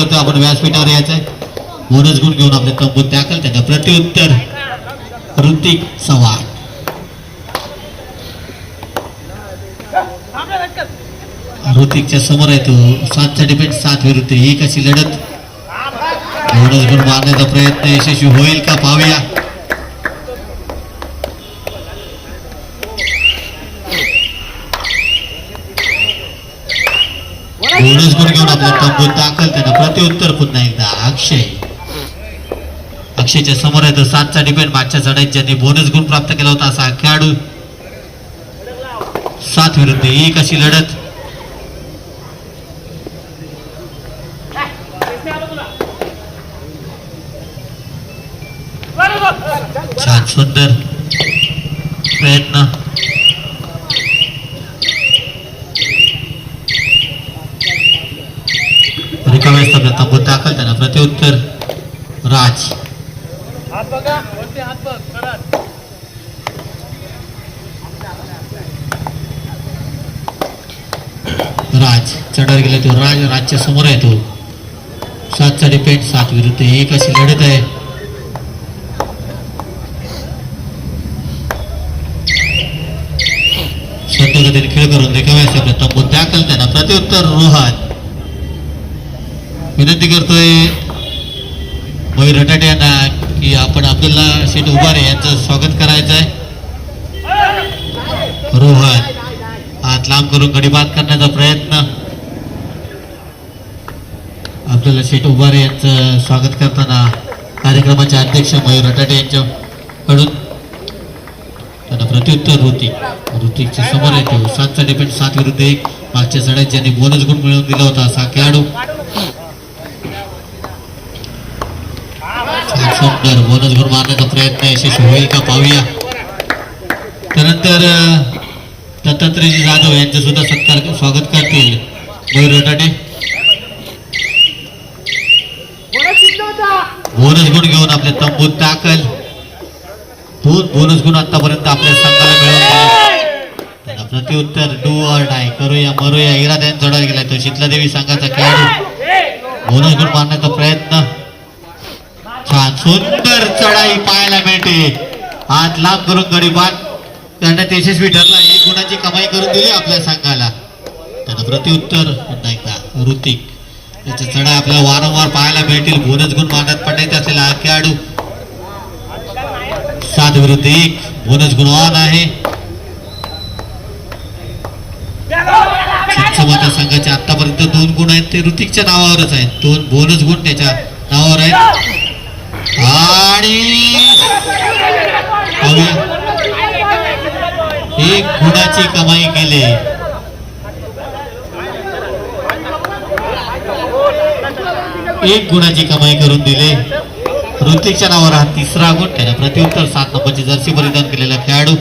करतो आपण व्यासपीठावर यायचंय. बोनस गुण घेऊन आपले तंबूत दाखल. त्याचा प्रत्युत्तर ऋतिक चव्हाण. ऋतिकच्या समोर आहे तो. 7चा डिफेंस 7 विरुद्ध 1 अशी लढत. बोनस गुण मारण्याचा प्रयत्न यशस्वी होईल का पाहूया. बोनस गुण घेऊन आपला तंबूत दाखल. त्यांना प्रत्युत्तर पुन्हा एकदा अक्षय. अक्षयच्या समोर आहे तो. 7चा डिफेंड मागच्या चढाईत ज्यांनी बोनस गुण प्राप्त केला होता असा खेळाडू. 7 विरुद्ध 1 अशी लढत. छान सुंदर प्रयत्न. रिकाम्या स्थानात तंबूत दाखल. त्यांना प्रत्युत्तर राज. राज चढावर गेला तो. राजच्या समोर आहे तो. 7चा डिफेंड 7 विरुद्ध 1 अशी लढत आहे. संतगतीने खेळ करून रिकाम्या स्थानात तंबूत दाखल. त्यांना प्रत्युत्तर रोहन. विनंती करतोय मयूर रटाटे यांना की आपण अब्दुल्ला शेठ उभारे यांचं स्वागत करायचं आहे. रोहन हात लांब करून गडी बाद करण्याचा प्रयत्न. अब्दुल्ला शेठ उभारे यांचं स्वागत करताना कार्यक्रमाचे अध्यक्ष मयूर रटाटे यांच्याकडून. त्यांना प्रत्युत्तर ऋतिकच्या समोर येतो. 7चा डिफेंस 7 विरुद्ध 1 मागच्या चढाईत ज्यांनी बोनस गुण मिळवून दिला होता असा खेळाडू. सुंदर बोनस गुण मारण्याचा प्रयत्न यशस्वी होईल का पाहूया. त्यानंतर दत्तात्रयजी जाधव यांचे सुद्धा सत्कार स्वागत करतील मयूर रटाटे. बोनस गुण घेऊन आपले तंबूत दाखल. 2 बोनस गुण आतापर्यंत आपल्या संघाला मिळवून दिले. त्यांना प्रत्युत्तर डू ऑर डाय करूया मरूया इराद्याने चढायला गेलाय तो. शीतलादेवी संघाचा खेळाडू. बोनस गुण मारण्याचा प्रयत्न. छान सुंदर चढाई पाहायला मिळते. हात लांब करून गडी बाद करण्यात यशस्वी ठरला. 1 गुणाची कमाई करून दिली आपल्या संघाला. त्यांना प्रत्युत्तर पुन्हा एकदा ऋतिक. त्याच्या चढाई आपल्याला वारंवार पाहायला मिळतील. बोनस गुण मारण्यात पडायचे असलेला हा खेळाडू. 7 विरुद्ध 1 बोनस गुण ऑन आहे. चिंचमाता संघाचे आतापर्यंत 2 गुण आहेत ते ऋतिकच्या नावावरच आहेत. 2 बोनस गुण त्याच्या नावावर आहेत. आणि 1 गुणाची कमाई केली. एक गुणाची कमाई करून दिले. ऋतिकच्या नावावर हा 3रा गुण. त्याला प्रत्युत्तर 7 नंबरची जर्सी परिधान केलेला खेळाडू.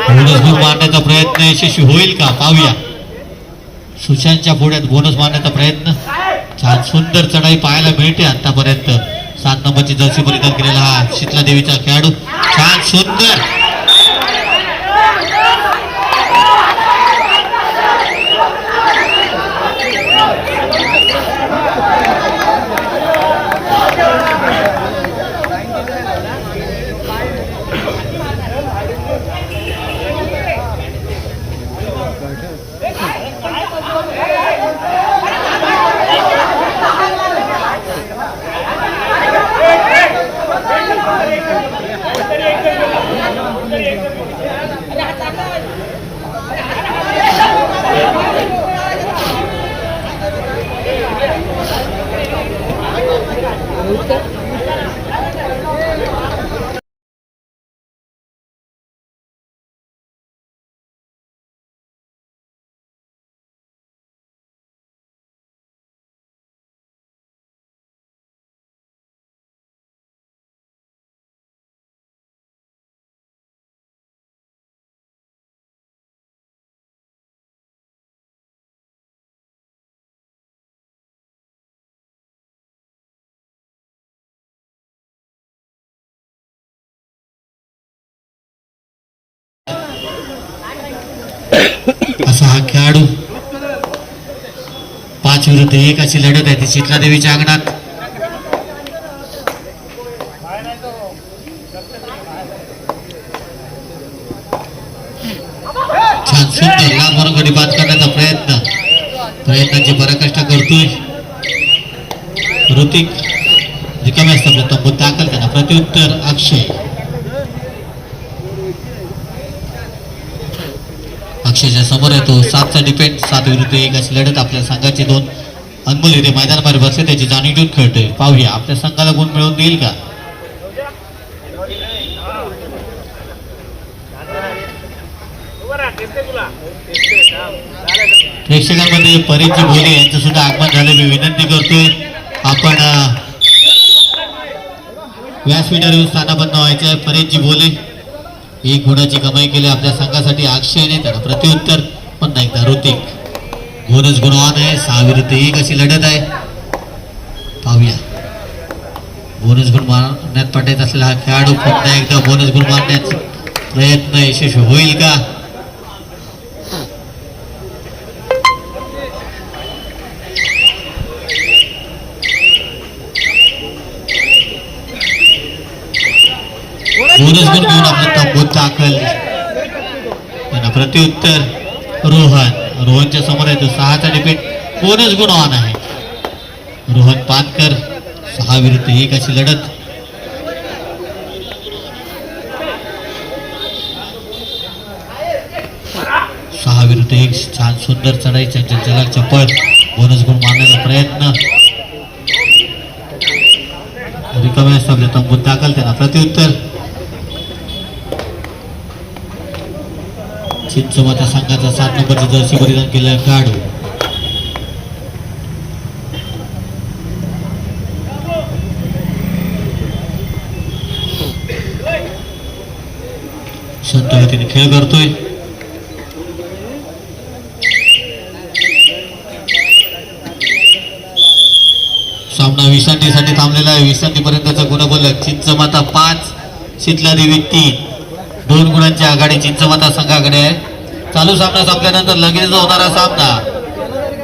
बोनस गुण मारण्याचा प्रयत्न यशस्वी होईल का पाहूया. सुशांतच्या पुढ्यात बोनस मारण्याचा प्रयत्न. छान सुंदर चढाई पाहायला मिळते आतापर्यंत. 7 नंबरची जर्सी परिधान केलेला हा शीतला देवीचा खेळाडू. छान सुंदर असा हा खेळाडू विरुद्ध 1 अशी लढत आहे ती शीतला देवीच्या अंगणात. छान सुंदर लांब म्हणून गडी बाद करण्याचा प्रयत्नाची पराकाष्ठा करतोय ऋतिक. रिकामे असतात तंबूत दाखल त्यांना प्रत्युत्तर अक्षय. अक्षयच्या समोर येतो 7चा डिपेंड. 7 विरुद्ध 1 अशी लढत. आपल्या संघाचे 2 अनमोल इथे मैदानाबाहेर बसले त्याची जाणीव घेऊन खेळतोय. पाहूया आपल्या संघाला गुण मिळवून देईल का. प्रेक्षकांमध्ये परेशजी भोले यांचं सुद्धा आगमन झालं. मी विनंती करतोय आपण व्यासपीठावर येऊन स्थानापन्न व्हायचे आहे. परेशजी भोले 1 गुणाची कमाई केली आपल्या संघासाठी. अक्षयने त्याला प्रत्युत्तर पुन्हा एकदा ऋतिक. बोनस गुणवान आहे. 6 विरुद्ध 1 अशी लढत आहे. पाहूया बोनस गुण मारण्यात पटायचा असलेला हा खेळाडू पुन्हा एकदा बोनस गुण मारण्याचा प्रयत्न यशस्वी होईल का. बोनस गुण घेऊन आपला तंबूत दाखल. त्यांना प्रत्युत्तर रोहनच्या समोर येतो. 6चा डिपेंड. बोनस गुण ऑन आहे. रोहन पानकर. 6 विरुद्ध 1 अशी लढत. सहा विरुद्ध 1 छान सुंदर चढाई. चंचल चलाक चपळ. बोनस गुण मारण्याचा प्रयत्न. रिकामे असतात तंबूत दाखल. त्यांना प्रत्युत्तर. चिंचोमाच्या संघाचा 7 नंबरची जर्सी परिधान केलेला खेळाडू. संत गतीने खेळ करतोय. सामना विश्रांतीसाठी थांबलेला आहे. विश्रांतीपर्यंतचा गुणफलक चिंचमाता 5 शीतला देवी 3. 2 गुणांची आघाडी चिंचमाता संघाकडे आहे. चालू सामना संपल्यानंतर लगेच होणारा सामना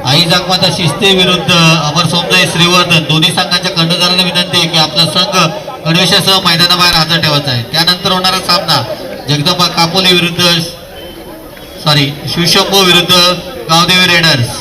आई जागमाता शिस्ते विरुद्ध अमर सोमजाई श्रीवर्धन. दोन्ही संघांच्या कर्णधारांना विनंती आहे की आपला संघ गणवेशासह मैदानाबाहेर हजर ठेवायचा आहे. त्यानंतर होणारा सामना जगदंबा कापोली विरुद्ध शिवशंभो विरुद्ध गावदेवी रेडर्स.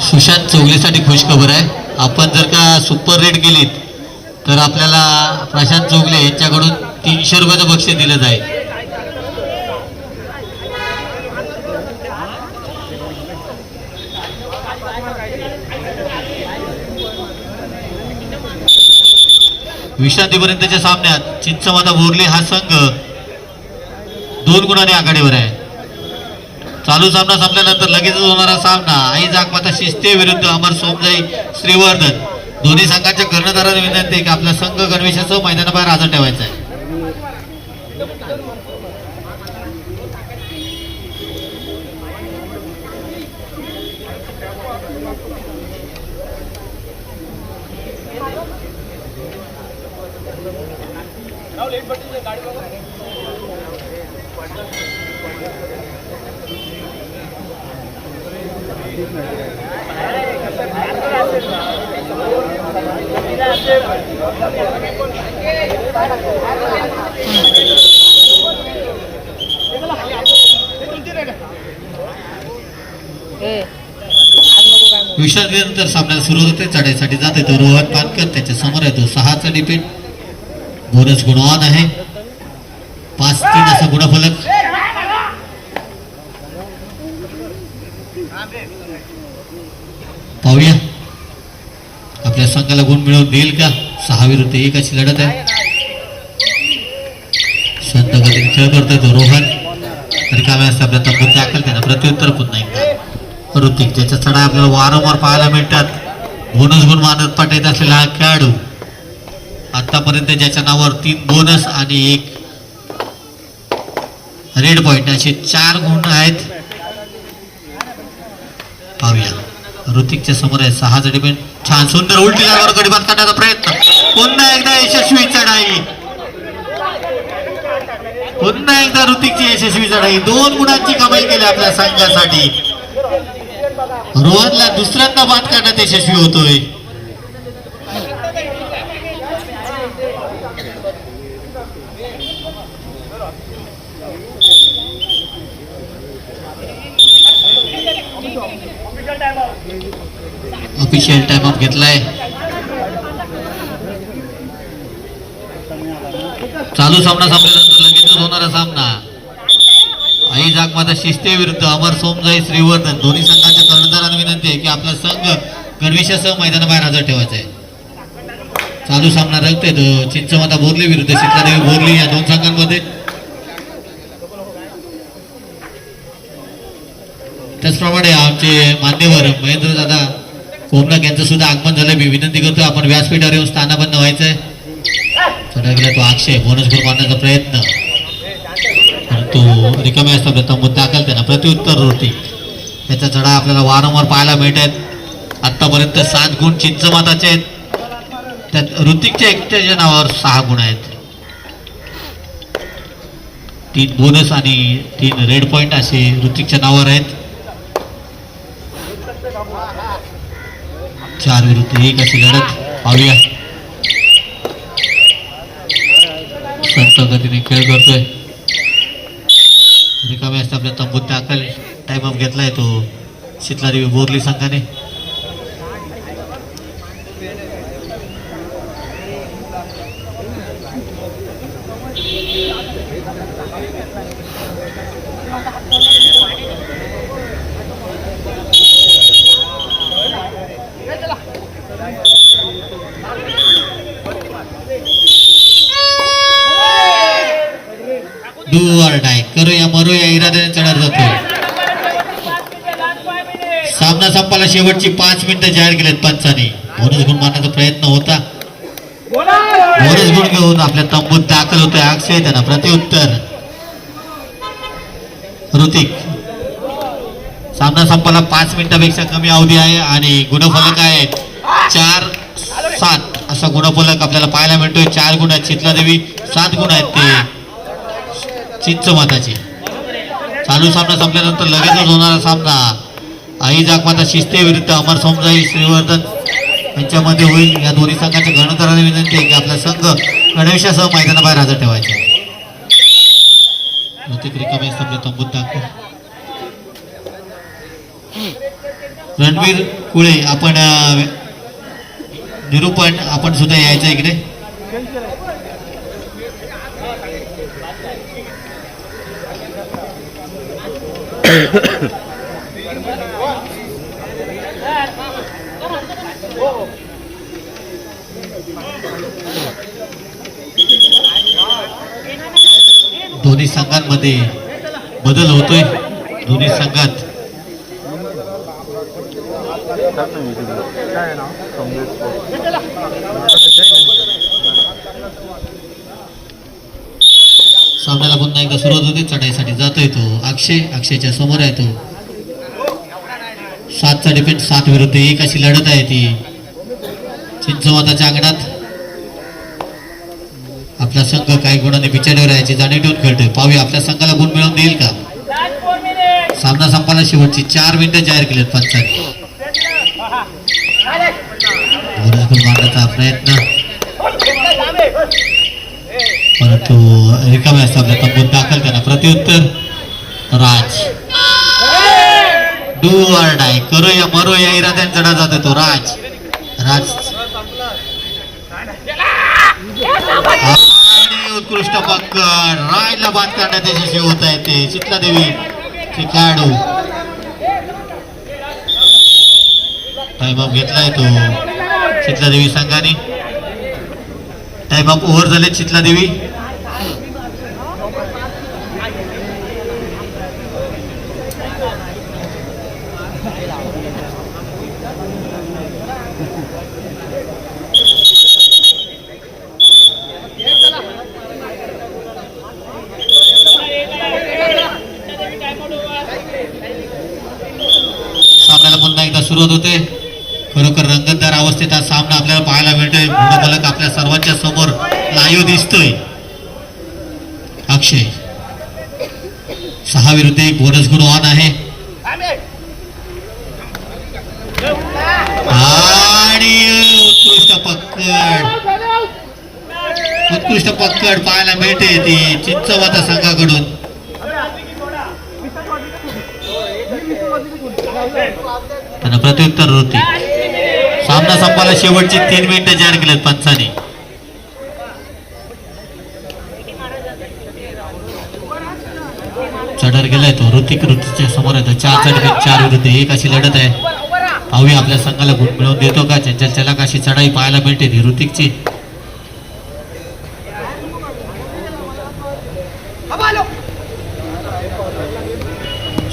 सुशांत चौगलेसाठी खुशखबर आहे. आपण जर का सुपर रेट केलीत तर आपल्याला प्रशांत चौगले यांच्याकडून 300 रुपयाचं बक्षीस दिलं जाईल. विश्रांतीपर्यंतच्या सामन्यात चिंचमाता बोर्ली हा संघ 2 गुणांनी आघाडीवर आहे. चालू सामना संपल्यानंतर लगेचच होणारा सामना आई जागमाता शिस्ते विरुद्ध अमर सोमजाई श्रीवर्धन. दोन्ही संघांच्या कर्णधारांना विनंती आहे की आपला संघ गणवेशासह मैदानाबाहेर हजर ठेवायचा आहे. विश्रांतीनंतर सामन्याला सुरुवात होते. चढाईसाठी जात येतो रोहन पानकर. त्याच्या समोर येतो 6चा डिपेंड. बोनस गुण ऑन आहे. 5-3 असा गुणफलक. पाहूया आपल्या संघाला गुण मिळवून देईल का. 6 विरुद्ध 1 अशी लढत आहे. संत गतीने खेळ करतोय तो रोहन. रिकाम्या असते आपल्या तंबूत दाखल त्यानं प्रत्युत्तर पुन्हा एकदा ऋतिक ज्याच्या चढा आपल्याला वारंवार पाहायला मिळतात बोनस गुण मानत पाठ येत असलेला हा खेळाडू आतापर्यंत ज्याच्या नावावर 3 बोनस आणि 1 रेड पॉइंट असे 4 गुण आहेत. पाहूया ऋतिकच्या समोर आहे 6 जडीपेंट छान सुंदर उलटी जागेवर गडीबाद करण्याचा प्रयत्न पुन्हा एकदा यशस्वी चढाई पुन्हा एकदा ऋतिकची यशस्वी चढाई 2 गुणांची कमाई केली आपल्या संघासाठी. रोहनला दुसऱ्यांदा बाद करण्यात यशस्वी होतोय. ऑफिशियल टाइम ऑफ घेतलाय. चालू सामना संपल्यानंतर लगेचच होणारा सामना आई जागमाता शिस्ते विरुद्ध अमर सोमजाई श्रीवर्धन. दोन्ही संघांच्या कर्णधारांना विनंती आहे की आपला संघ गणवेशासह मैदानाबाहेर हजर ठेवायचा आहे. चालू सामना रंगतोय तो चिंचमाता बोरली विरुद्ध शीतलादेवी बोरली या 2 संघांमध्ये. त्याचप्रमाणे आमचे मान्यवर महेंद्र दादा कोमनक यांचं सुद्धा आगमन झालं. मी विनंती करतो आपण व्यासपीठावर येऊन स्थानापन्न व्हायचंय. चढा गेला तो अक्षय बोनस गुण मारण्याचा प्रयत्न परंतु रिकाम्या असतात तंबूत दाखल त्यांना प्रत्युत्तर ऋतिक याचा चढा आपल्याला वारंवार पाहायला मिळत आहेत. आतापर्यंत 7 गुण चिंचमाताचे आहेत. त्यात ऋतिकच्या एकट्याच्या नावावर 6 गुण आहेत. 3 बोनस आणि 3 रेड पॉइंट असे ऋतिकच्या नावावर आहेत. 4 विरुद्ध 1 अशी लढत पाहूया. संत गतीने खेळ करतोय. रिकामे असते आपल्या तंबूत दाखल टाइम ऑफ घेतलाय तो शीतलादेवी बोरली संघाने. डू ऑर डाय करूया मरूया इराद्याने चढत जातो. सामना संपाला शेवटची 5 मिनिटं जाहीर केलेत पंचांनी. बोनस गुण मारण्याचा प्रयत्न होता. बोनस गुण घेऊन आपल्या तंबूत दाखल होतोय अक्षय त्यांना प्रत्युत्तर ऋतिक. सामना संपाला 5 मिनिटापेक्षा कमी अवधी आहे आणि गुणफलक आहे 4-7 असा गुणफलक आपल्याला पाहायला मिळतोय. 4 गुण आहेत शीतलादेवी 7 गुण आहेत ते चिंचमाताची. चालू सामना संपल्यानंतर लगेचच होणारा सामना आई जागमाता शिस्ते विरुद्ध अमर सोमजाई श्रीवर्धन यांच्यामध्ये होईल. या दोन्ही संघाच्या कर्णधारांना विनंती आहे की आपला संघ गणवेशासह मैदानाबाहेर हजर ठेवायचा. ऋतिक रिकामे आपल्या तंबूत दाखल. रणवीर कुळे आपण निरूपण आपण सुद्धा यायचं इकडे. दोन्ही संघांमध्ये बदल होतोय. दोन्ही संघात सामन्याला पुन्हा एकदा सुरुवात होती. चढाईसाठी जातोय तो अक्षयच्या समोर आहे तो. 7चा डिफेन्स 7 विरुद्ध 1 अशी लढत आहे ती चिंचमाताच्या अंगणात. आपला संघ काही गुणांनी पिछाडीवर यायची जाणीव ठेवून खेळतोय. पाहूया आपल्या संघाला गुण मिळवून देईल का. सामना संपायला शेवटची 4 मिनिटं जाहीर केलीत पंचांनी. बोनस गुण मारण्याचा प्रयत्न परंतु रिकामे असतात आपल्या तंबूत दाखल त्यांना प्रत्युत्तर राज. डू ऑर डाय करूया मरूया इराद्याने चढा जातो तो राज. आणि उत्कृष्ट पकड राजला बाद करण्यात यशस्वी होत आहे ते शीतलादेवी खेळाडू. टाइम ऑफ घेतलाय तो शीतलादेवी संघाने. टाइम ऑफ ओव्हर झाले शीतलादेवी. पुन्हा एकदा सुरुवात होते. खरोखर रंगतदार अवस्थेत हा सामना आपल्याला पाहायला मिळतोय. फलक आपल्या सर्वांच्या समोर लाईव्ह दिसतोय. अक्षय 6 विरुद्ध 1 बोनस गुण ऑन आहे आणि उत्कृष्ट पकड पाहायला मिळते ती चिंचवता संघाकडून. त्यांना प्रत्युत्तर होती. सामना संपायला शेवटची 3 मिनिटं जाहीर केलेत पंचांनी. चढर गेलाय तो ऋतिकच्या समोर आहे. 4 विरुद्ध 1 अशी लढत आहे. पाहूया आपल्या संघाला गुण मिळवून देतो का. चंचल चलाक अशी चढाई पाहायला मिळते ती ऋतिकची.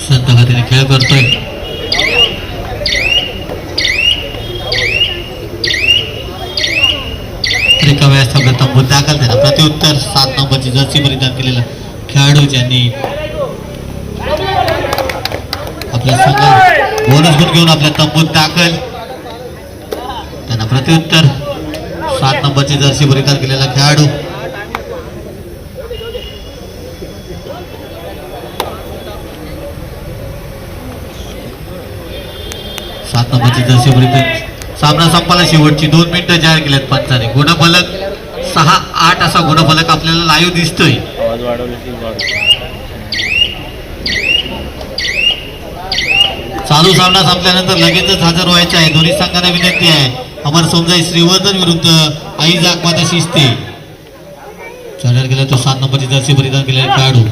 संत गतीने खेळ करतोय. रिकाम्या तंबूत दाखल त्याला प्रत्युत्तर 7 नंबरची जर्सी परिधान केलेला खेळाडू ज्यांनी आपल्या संघात बोनस गुण घेऊन आपल्या तंबूत दाखल. त्यांना प्रत्युत्तर 7 नंबरची जर्सी परिधान केलेला खेळाडू. सामना संपायला शेवटची 2 मिनिटं जाहीर केल्यात पंचाने. गुणफलक 6-8 असा गुणफलक आपल्याला लाईव्ह दिसतोय. चालू सामना संपल्यानंतर लगेचच हजर व्हायचे आहे. दोन्ही संघांना विनंती आहे. अमर सोमजाई श्रीवर्धन विरुद्ध आई जागमाता शिस्ते. चढर गेला तो 7 नंबरची जर्सी परिधान केलेला खेळाडू.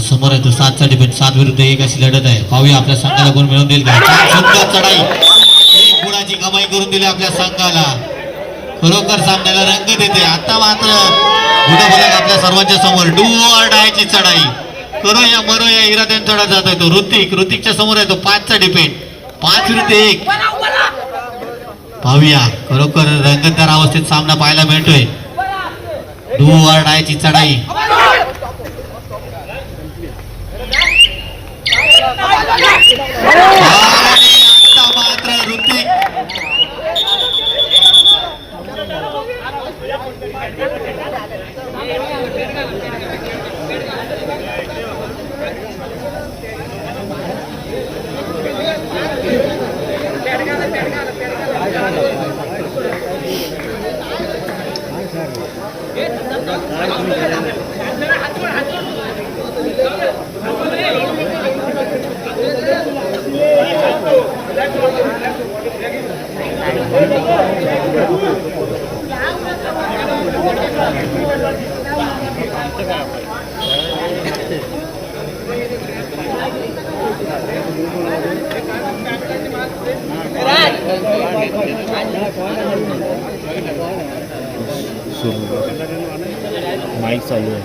समोर आहे तो 7चा डिफेंड. 7 विरुद्ध 1 अशी लढत आहे. पाहूया आपल्या संघाला गुण मिळवून देईल का. सुंदर चढाई 1 गुणाची कमाई करून दिली आपल्या संघाला. खरोखर सामन्याला रंग देते. आता मात्र गुणफलक आपल्या सर्वांच्या समोर. डू ऑर डायची चढाई करूया मरूया इराद्यान चढा जात आहे तो ऋतिकच्या समोर आहे तो 5चा डिफेंड. 5 विरुद्ध 1. पाहूया खरोखर रंगतदार अवस्थेत सामना पाहायला मिळतोय. डू ऑर डायची चढाई. आता मात्र ऋतिक माइक चालू आहे.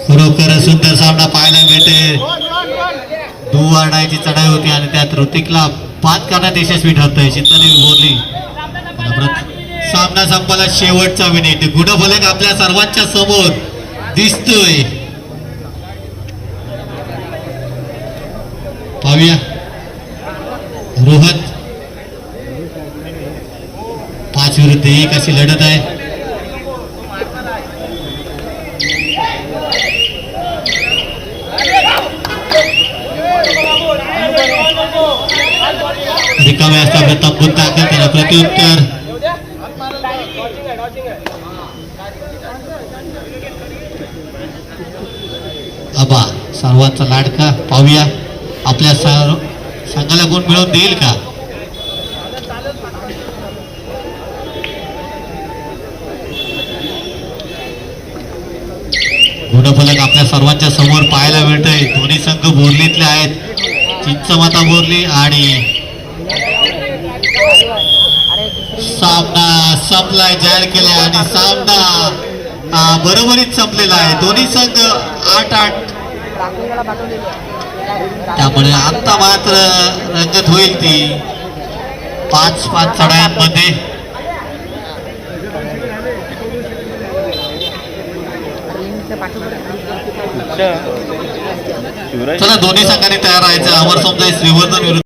खरोखर सुंदर सामना पाहायला मिळते. दुवाडायची चढाई होती आणि त्यात ऋतिकला बाद करण्यात यशस्वी ठरतोय शीतलदेवी बोरली. सामना संपायला शेवटचा मिनिट. गुणफलक आपल्या सर्वांच्या समोर दिसतोय. पाहूया रोहन 5 विरुद्ध 1 अशी लढत आहे. रिकाम्या असता तंबूत दाखल त्याला प्रत्युत्तर. आबा सर्वांचा लाडका. पाहूया आपल्या संघाला गुण मिळवून देईल का. गुणफलक आपल्या सर्वांच्या समोर पाहायला मिळतंय. दोन्ही संघ बोरलीतले आहेत. चिंचमाता बोरली आणि सामना संपलाय जाहीर केलाय आणि सामना बरोबरीत संपलेला आहे. दोन्ही संघ 8-8. त्यामुळे आता मात्र रंगत होईल ती 5-5 चढायांमध्ये. शिवराज चला दोन्ही संघांनी तयार राहायचं. अमर समजा श्रीवर्धन विरुद्ध